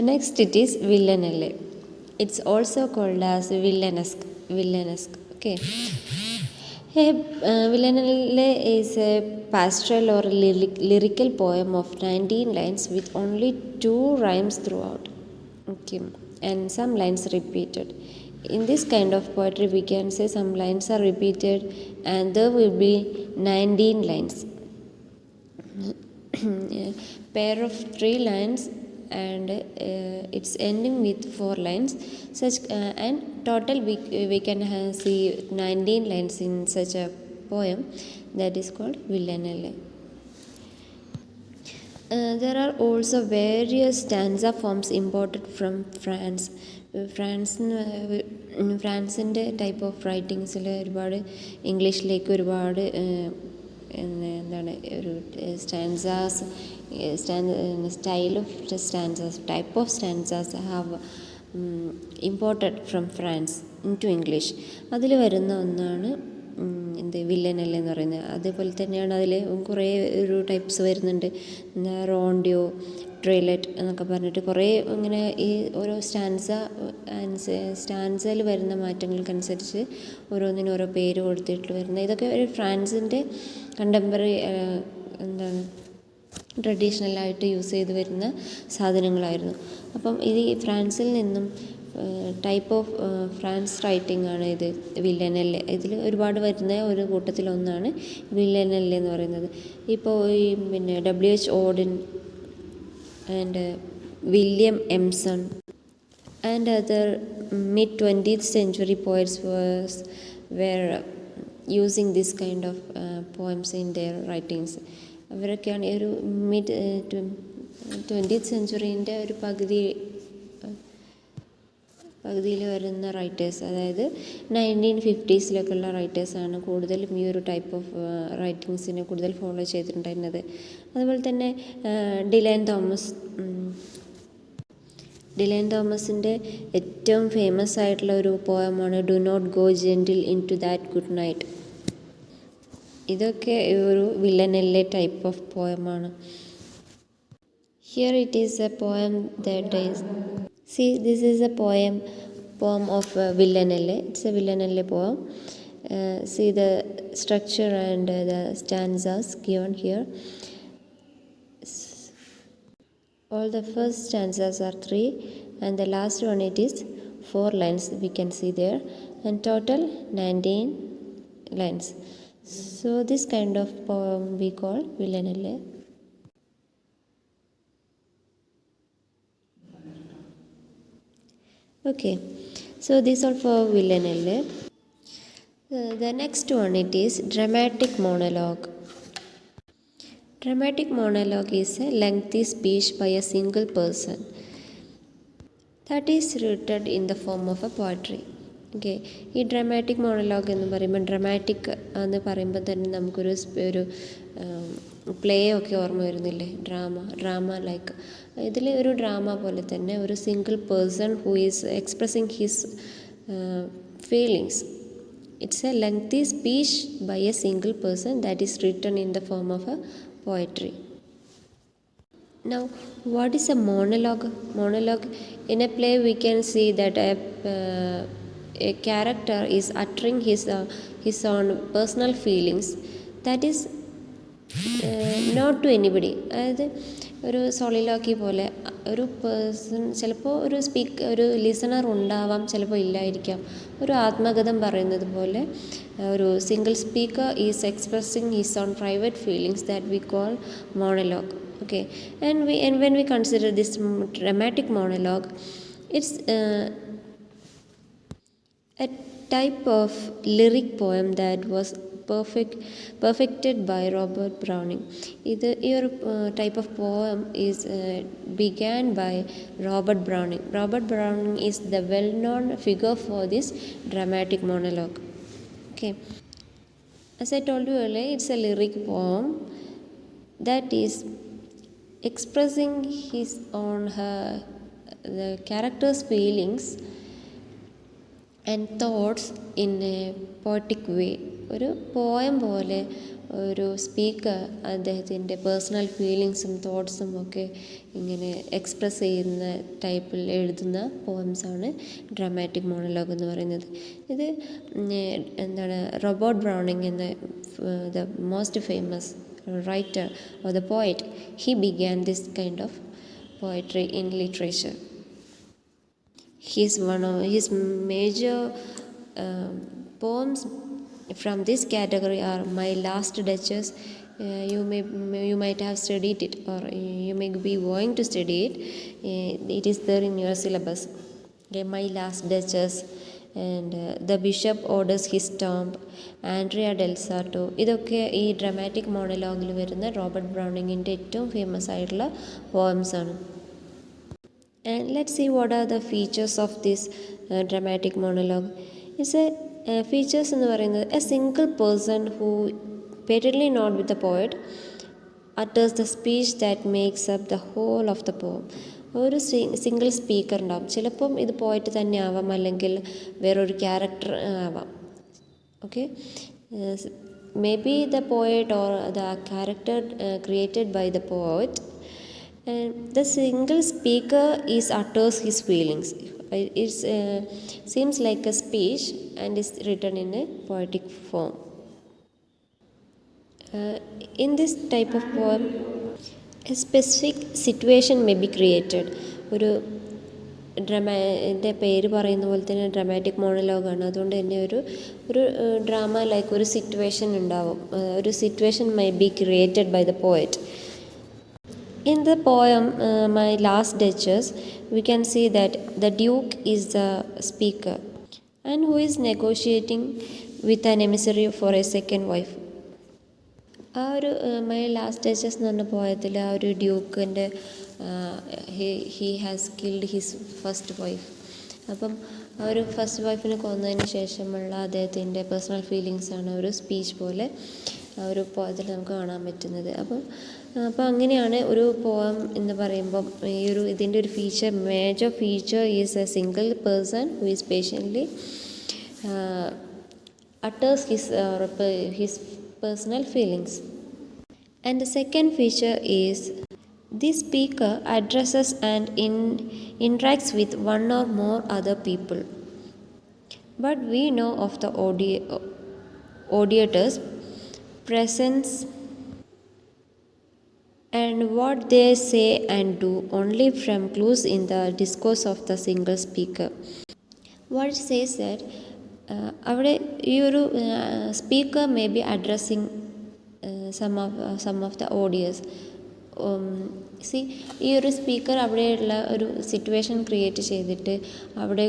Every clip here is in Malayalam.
Next it is Villanelle. It's also called as Villanesque. Villanesque. Okay. Villanelle is a pastoral or lyrical poem of 19 lines with only 2 rhymes throughout. Okay. And some lines repeated. In this kind of poetry, we can say some lines are repeated and there will be 19 lines. A pair of 3 lines and it's ending with 4 lines and total we can see 19 lines in such a poem that is called Villanelle. There are also various stanza forms imported from France. ഫ്രാൻസിൻ്റെ ടൈപ്പ് ഓഫ് റൈറ്റിങ്സിൽ ഒരുപാട് ഇംഗ്ലീഷിലേക്ക് ഒരുപാട് എന്താണ് ഒരു style of stanzas, type of stanzas have imported from France into English. അതിൽ വരുന്ന ഒന്നാണ് വില്ലനല്ലേ എന്ന് പറയുന്നത്. അതേപോലെ തന്നെയാണ് അതിൽ കുറേ ഒരു ടൈപ്സ് വരുന്നുണ്ട്. റോണ്ടിയോ, ട്രിലറ്റ് എന്നൊക്കെ പറഞ്ഞിട്ട് കുറേ ഇങ്ങനെ ഈ ഓരോ സ്റ്റാൻസയിൽ വരുന്ന മാറ്റങ്ങൾക്കനുസരിച്ച് ഓരോന്നിനും ഓരോ പേര് കൊടുത്തിട്ട് വരുന്ന ഇതൊക്കെ ഒരു ഫ്രാൻസിൻ്റെ കണ്ടംപററി ട്രഡീഷണലായിട്ട് യൂസ് ചെയ്ത് വരുന്ന സാധനങ്ങളായിരുന്നു. അപ്പം ഇത് ഫ്രാൻസിൽ നിന്നും ടൈപ്പ് ഓഫ് ഫ്രാൻസ് റൈറ്റിംഗ് ആണ് ഇത് വില്ലനelle. ഇതിൽ ഒരുപാട് വരുന്ന ഒരു കൂട്ടത്തിലൊന്നാണ് വില്ലനelle എന്ന് പറയുന്നത്. ഇപ്പോൾ ഈ W.H. Auden and William Empson and other mid-20th century poets were using this kind of poems in their writings. അവരൊക്കെയാണ് ഈ ഒരു mid-20th centuryൻ്റെ ഒരു പകുതിയിൽ വരുന്ന റൈറ്റേഴ്സ്, അതായത് 1950s ഉള്ള റൈറ്റേഴ്സാണ് കൂടുതലും ഈ ഒരു ടൈപ്പ് ഓഫ് റൈറ്റിങ്സിനെ കൂടുതൽ ഫോളോ ചെയ്തിട്ടുണ്ടായിരുന്നത്. അതുപോലെ തന്നെ ഡിലൈൻ തോമസിൻ്റെ ഏറ്റവും ഫേമസ് ആയിട്ടുള്ള ഒരു പോയമാണ് do not go gentle into that good night. ഇതൊക്കെ ഒരു വില്ലനelle ടൈപ്പ് ഓഫ് പോയമാണ്. Here it is a poem that is this is a poem of Villanelle. It's a Villanelle poem. See the structure and the stanzas given here. All the first stanzas are 3 and the last one it is 4 lines we can see there, and total 19 lines. So this kind of poem we call Villanelle. Okay, so this all for Villanelle. The next one it is dramatic monologue. Dramatic monologue is a lengthy speech by a single person that is written in the form of a poetry. Okay, ഈ ഡ്രാമാറ്റിക് മോണലോഗ് എന്ന് പറയുമ്പോൾ ഡ്രാമാറ്റിക് എന്ന് പറയുമ്പോൾ തന്നെ നമുക്കൊരു പ്ലേ ഒക്കെ ഓർമ്മ വരുന്നില്ലേ? ഡ്രാമ ലൈക്ക് ഇതിൽ ഒരു ഡ്രാമ പോലെ തന്നെ ഒരു single person who is expressing his feelings. It's a lengthy speech by a single person that is written in the form of a poetry. Now, what is a monologue? Monologue in a play we can see that a character is uttering his own personal feelings that is not to anybody. അതായത് ഒരു സോളിലോക്കി പോലെ ഒരു പേഴ്സൺ, ചിലപ്പോൾ ഒരു ലിസണർ ഉണ്ടാവാം, ചിലപ്പോൾ ഇല്ലായിരിക്കാം. ഒരു ആത്മകഥം പറയുന്നത് പോലെ ഒരു single speaker is expressing his own private feelings that we call monologue. Okay, and when we consider this dramatic monologue, it's a type of lyric poem that was perfected by Robert Browning. This type of poem is began by Robert Browning. Robert Browning is the well-known figure for this dramatic monologue. Okay, as I told you earlier, it's a lyric poem that is expressing his on the character's feelings and thoughts in a poetic way. ഒരു പോയം പോലെ ഒരു സ്പീക്കർ അദ്ദേഹത്തിൻ്റെ പേഴ്സണൽ ഫീലിങ്സും തോട്ട്സും ഒക്കെ ഇങ്ങനെ എക്സ്പ്രസ് ചെയ്യുന്ന ടൈപ്പിൽ എഴുതുന്ന പോയംസാണ് ഡ്രാമാറ്റിക് മോണോലോഗ് എന്ന് പറയുന്നത്. ഇത് എന്താണ് റോബർട്ട് ബ്രൗണിങ് എന്ന the most famous writer or the poet, he began this kind of poetry in literature. One of his major poems from this category are My Last Duchess. You might have studied it, or you may be going to study it. It is there in your syllabus. Okay, My Last Duchess and The Bishop Orders His Tomb, Andrea del Sarto. ഇതൊക്കെ ഈ ഡ്രാമാറ്റിക് മോണോലോഗിൽ വരുന്ന റോബർട്ട് ബ്രൗണിങ്ങിൻ്റെ ഏറ്റവും ഫേമസ് ആയിട്ടുള്ള പോയംസാണ്. And let's see what are the features of this dramatic monologue. It's a features എന്ന് പറയുന്നത് a single person who patently not with the poet utters the speech that makes up the whole of the poem. ഒരു സിംഗിൾ സ്പീക്കർ ഉണ്ടാവും. ചിലപ്പം ഇത് പോയിട്ട് തന്നെ ആവാം, അല്ലെങ്കിൽ വേറൊരു ക്യാരക്ടർ ആവാം. Okay, maybe the poet or the character created by the poet. The single speaker utters his feelings. It seems like a speech and is written in a poetic form. In this type of poem, a specific situation may be created. ഒരു എൻ്റെ പേര് പറയുന്ന പോലെ തന്നെ ഡ്രാമാറ്റിക് മോണോലോഗാണ്. അതുകൊണ്ട് തന്നെ ഒരു ഡ്രാമ ലൈക്ക് ഒരു സിറ്റുവേഷൻ ഉണ്ടാവും. ഒരു situation may be created by the poet. In the poem My Last Duchess, we can see that the Duke is the speaker and who is negotiating with an emissary for a second wife. ആ ഒരു മൈ ലാസ്റ്റ് ഡച്ചസ് എന്ന് പറഞ്ഞ പോയത്തിൽ ആ ഒരു ഡ്യൂക്കിൻ്റെ he has killed his first wife. അപ്പം ആ ഒരു ഫസ്റ്റ് വൈഫിനെ കൊന്നതിന് ശേഷമുള്ള അദ്ദേഹത്തിൻ്റെ പേഴ്സണൽ ഫീലിങ്സാണ് ഒരു സ്പീച്ച് പോലെ ആ ഒരു പോയത്തിൽ നമുക്ക് കാണാൻ പറ്റുന്നത്. അപ്പോൾ അങ്ങനെയാണ് ഒരു പോയം എന്ന് പറയുമ്പം ഇതിൻ്റെ ഒരു major feature is a single person who is patiently utters his personal feelings. And the second feature is the speaker addresses and interacts with one or more other people. But we know of the auditor's presence and what they say and do only from clues in the discourse of the single speaker. What it says that അവിടെ ഈ ഒരു speaker may be addressing some of the audience. ഈ ഒരു സ്പീക്കർ അവിടെയുള്ള ഒരു സിറ്റുവേഷൻ ക്രിയേറ്റ് ചെയ്തിട്ട് അവിടെ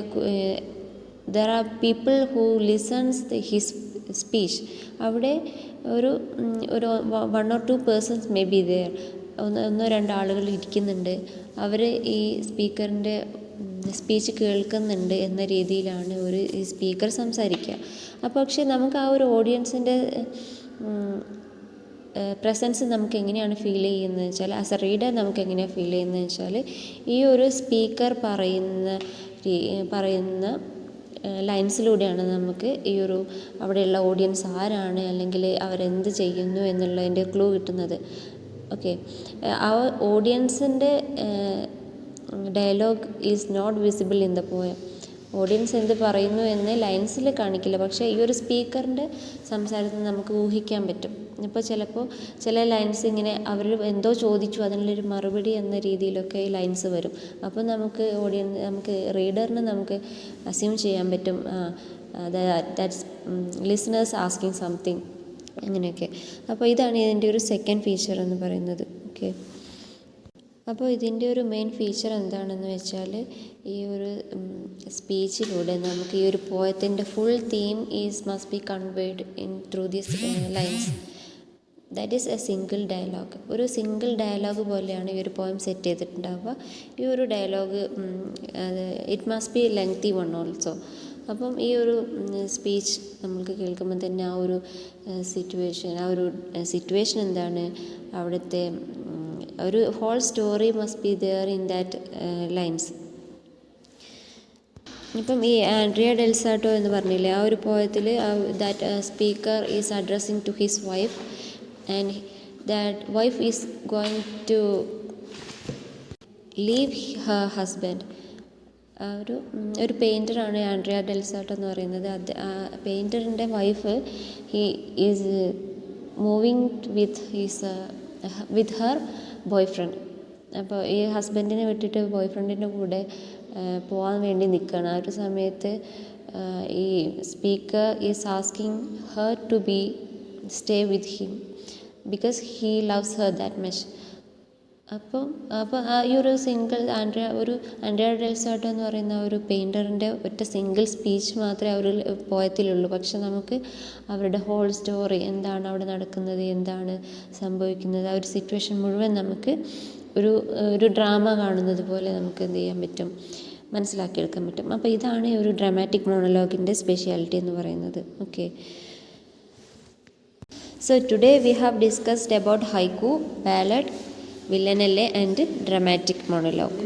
there are people who listens his speech. അവിടെ ഒരു one or two persons may be there, ഒന്നോ രണ്ടോ ആളുകൾ ഇരിക്കുന്നുണ്ട്. അവർ ഈ സ്പീക്കറിൻ്റെ സ്പീച്ച് കേൾക്കുന്നുണ്ട് എന്ന രീതിയിലാണ് ഈ സ്പീക്കർ സംസാരിക്കുക. അപ്പോൾ പക്ഷേ നമുക്ക് ആ ഒരു ഓഡിയൻസിൻ്റെ പ്രസൻസ് നമുക്ക് എങ്ങനെയാണ് ഫീൽ ചെയ്യുന്നത് വെച്ചാൽ, ആസ് എ റീഡർ നമുക്ക് എങ്ങനെയാണ് ഫീൽ ചെയ്യുന്നത് വെച്ചാൽ, ഈ ഒരു സ്പീക്കർ പറയുന്ന ലൈൻസിലൂടെയാണ് നമുക്ക് ഈ ഒരു അവിടെയുള്ള ഓഡിയൻസ് ആരാണ്, അല്ലെങ്കിൽ അവരെന്ത് ചെയ്യുന്നു എന്നുള്ളതിൻ്റെ ക്ലൂ കിട്ടുന്നത്. ഓക്കെ, ആ ഓഡിയൻസിൻ്റെ dialogue is not visible in the poem. Audience എന്ത് പറയുന്നു എന്ന് ലൈൻസിൽ കാണിക്കില്ല, പക്ഷേ ഈ ഒരു സ്പീക്കറിൻ്റെ സംസാരത്തിൽ നമുക്ക് ഊഹിക്കാൻ പറ്റും. ഇപ്പോൾ ചിലപ്പോൾ ചില ലൈൻസ് ഇങ്ങനെ അവർ എന്തോ ചോദിച്ചു അതിനുള്ളൊരു മറുപടി എന്ന രീതിയിലൊക്കെ ഈ ലൈൻസ് വരും. അപ്പോൾ നമുക്ക് റീഡറിന് നമുക്ക് അസ്യൂം ചെയ്യാൻ പറ്റും ദാറ്റ്സ് ലിസണേഴ്സ് ആസ്കിങ് സംതിങ്, അങ്ങനെയൊക്കെ. അപ്പോൾ ഇതാണ് ഇതിൻ്റെ ഒരു സെക്കൻഡ് ഫീച്ചർ എന്ന് പറയുന്നത്. ഓക്കെ, അപ്പോൾ ഇതിൻ്റെ ഒരു മെയിൻ ഫീച്ചർ എന്താണെന്ന് വെച്ചാൽ, ഈ ഒരു സ്പീച്ചിലൂടെ നമുക്ക് ഈ ഒരു പോയത്തിൻ്റെ full theme must be conveyed through these lines. That is a single dialogue. ഒരു സിംഗിൾ ഡയലോഗ് പോലെയാണ് ഈ ഒരു പോയം സെറ്റ് ചെയ്തിട്ടുണ്ടാവുക. ഈ ഒരു dialogue it must be lengthy one also. അപ്പം ഈ ഒരു സ്പീച്ച് നമുക്ക് കേൾക്കുമ്പോൾ തന്നെ ആ ഒരു സിറ്റുവേഷൻ എന്താണ്, അവിടുത്തെ ഒരു whole story must be there in that lines. ഇപ്പം ഈ ആൻഡ്രിയ ഡെൽസാട്ടോ എന്ന് പറഞ്ഞില്ലേ, ആ ഒരു പോയത്തിൽ that speaker is addressing to his wife and that wife is going to leave her husband. ഒരു പെയിൻറ്ററാണ് ആൻഡ്രിയ ഡെൽസാട്ടോ എന്ന് പറയുന്നത്. പെയിൻറ്ററിൻ്റെ wife he is moving with her boyfriend. അപ്പോൾ ഈ ഹസ്ബൻഡിനെ വിട്ടിട്ട് ബോയ് ഫ്രണ്ടിൻ്റെ കൂടെ പോകാൻ വേണ്ടി നിൽക്കുകയാണ്. ആ ഒരു സമയത്ത് ഈ speaker is asking her to stay with him because he loves her that much. അപ്പോൾ ഈ ഒരു ആൻഡ്രിയ ഡെൽസാട്ടോ എന്ന് പറയുന്ന ഒരു പെയിൻറ്ററിൻ്റെ ഒറ്റ സിംഗിൾ സ്പീച്ച് മാത്രമേ ആ ഒരു പോയത്തിലുള്ളൂ. പക്ഷെ നമുക്ക് അവരുടെ ഹോൾ സ്റ്റോറി, എന്താണ് അവിടെ നടക്കുന്നത്, എന്താണ് സംഭവിക്കുന്നത്, ആ ഒരു സിറ്റുവേഷൻ മുഴുവൻ നമുക്ക് ഒരു ഡ്രാമ കാണുന്നത് പോലെ നമുക്ക് എന്ത് ചെയ്യാൻ പറ്റും, മനസ്സിലാക്കിയെടുക്കാൻ പറ്റും. അപ്പോൾ ഇതാണ് ഒരു ഡ്രാമാറ്റിക് മോണോലോഗിൻ്റെ സ്പെഷ്യാലിറ്റി എന്ന് പറയുന്നത്. Okay, so today we have discussed about ഹൈക്കു, ballad, Villanelle and dramatic monologue.